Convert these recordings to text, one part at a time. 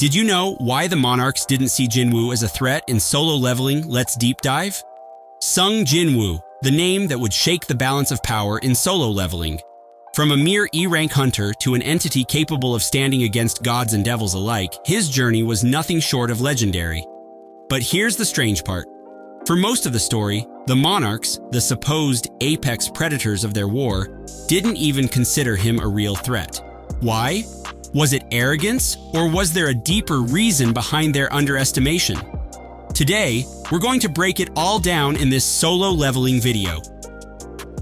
Did you know why the Monarchs didn't see Jin-Woo as a threat in solo leveling Let's Deep Dive? Sung Jin-Woo, the name that would shake the balance of power in solo leveling. From a mere E-rank hunter to an entity capable of standing against gods and devils alike, his journey was nothing short of legendary. But here's the strange part. For most of the story, the Monarchs, the supposed apex predators of their war, didn't even consider him a real threat. Why? Was it arrogance, or was there a deeper reason behind their underestimation? Today, we're going to break it all down in this solo leveling video.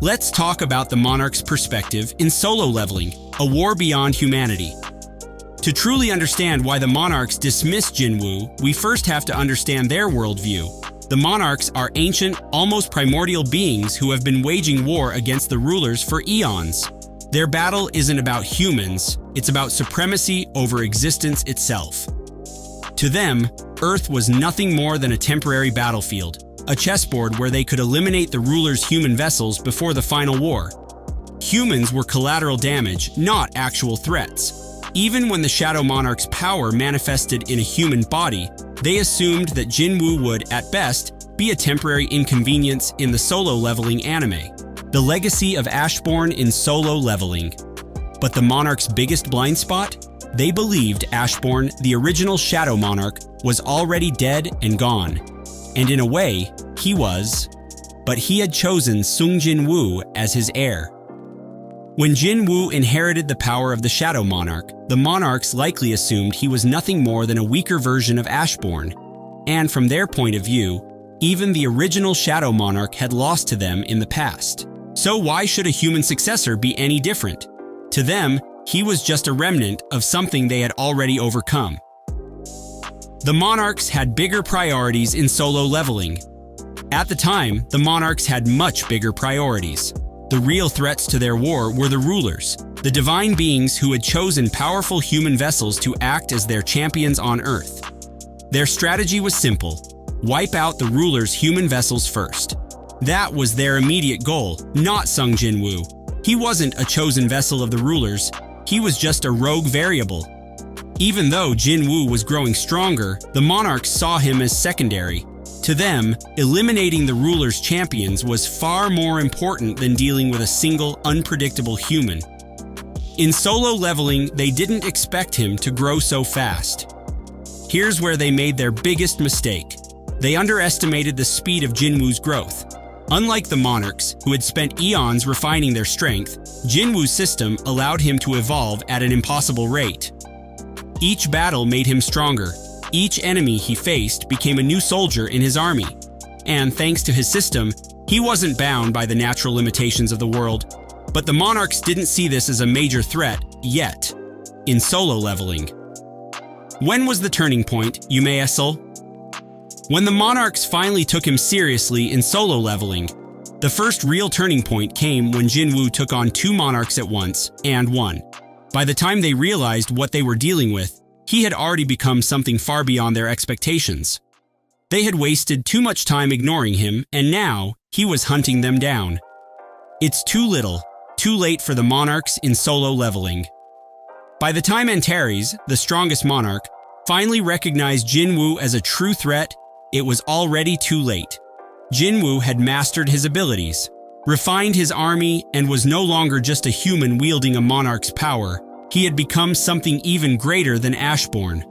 Let's talk about the Monarchs' perspective in solo leveling, a war beyond humanity. To truly understand why the Monarchs dismissed Jin-Woo, we first have to understand their worldview. The Monarchs are ancient, almost primordial beings who have been waging war against the rulers for eons. Their battle isn't about humans, it's about supremacy over existence itself. To them, Earth was nothing more than a temporary battlefield, a chessboard where they could eliminate the ruler's human vessels before the final war. Humans were collateral damage, not actual threats. Even when the Shadow Monarch's power manifested in a human body, they assumed that Jin-Woo would, at best, be a temporary inconvenience in the solo leveling anime. The legacy of Ashbourne in solo leveling. But the Monarch's biggest blind spot? They believed Ashbourne, the original Shadow Monarch, was already dead and gone. And in a way, he was. But he had chosen Sung Jin-Woo as his heir. When Jin-Woo inherited the power of the Shadow Monarch, the Monarchs likely assumed he was nothing more than a weaker version of Ashbourne. And from their point of view, even the original Shadow Monarch had lost to them in the past. So why should a human successor be any different? To them, he was just a remnant of something they had already overcome. The Monarchs had bigger priorities in solo leveling. At the time, the Monarchs had much bigger priorities. The real threats to their war were the rulers, the divine beings who had chosen powerful human vessels to act as their champions on Earth. Their strategy was simple: wipe out the rulers' human vessels first. That was their immediate goal, not Sung Jin-Woo. He wasn't a chosen vessel of the rulers, he was just a rogue variable. Even though Jin-Woo was growing stronger, the Monarchs saw him as secondary. To them, eliminating the rulers' champions was far more important than dealing with a single, unpredictable human. In solo leveling, they didn't expect him to grow so fast. Here's where they made their biggest mistake. They underestimated the speed of Jin-Woo's growth. Unlike the Monarchs, who had spent eons refining their strength, Jin-Woo's system allowed him to evolve at an impossible rate. Each battle made him stronger. Each enemy he faced became a new soldier in his army. And thanks to his system, he wasn't bound by the natural limitations of the world. But the Monarchs didn't see this as a major threat, yet, in solo leveling. When was the turning point, you may ask? When the Monarchs finally took him seriously in solo leveling. The first real turning point came when Jin-Woo took on 2 Monarchs at once, and won. By the time they realized what they were dealing with, he had already become something far beyond their expectations. They had wasted too much time ignoring him, and now he was hunting them down. It's too little, too late for the Monarchs in solo leveling. By the time Antares, the strongest monarch, finally recognized Jin-Woo as a true threat, it was already too late. Jin-Woo had mastered his abilities, refined his army, and was no longer just a human wielding a monarch's power. He had become something even greater than Ashbourne.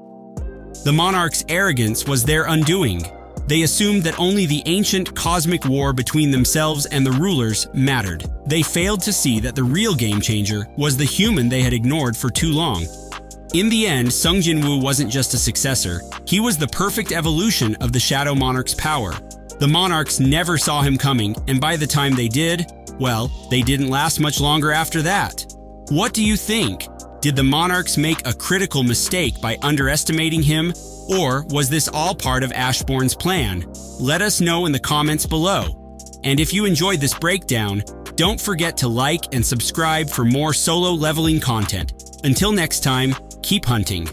The Monarchs' arrogance was their undoing. They assumed that only the ancient cosmic war between themselves and the rulers mattered. They failed to see that the real game changer was the human they had ignored for too long. In the end, Sung Jin-Woo wasn't just a successor, he was the perfect evolution of the Shadow Monarch's power. The Monarchs never saw him coming, and by the time they did, well, they didn't last much longer after that. What do you think? Did the Monarchs make a critical mistake by underestimating him, or was this all part of Ashbourne's plan? Let us know in the comments below. And if you enjoyed this breakdown, don't forget to like and subscribe for more solo leveling content. Until next time, keep hunting.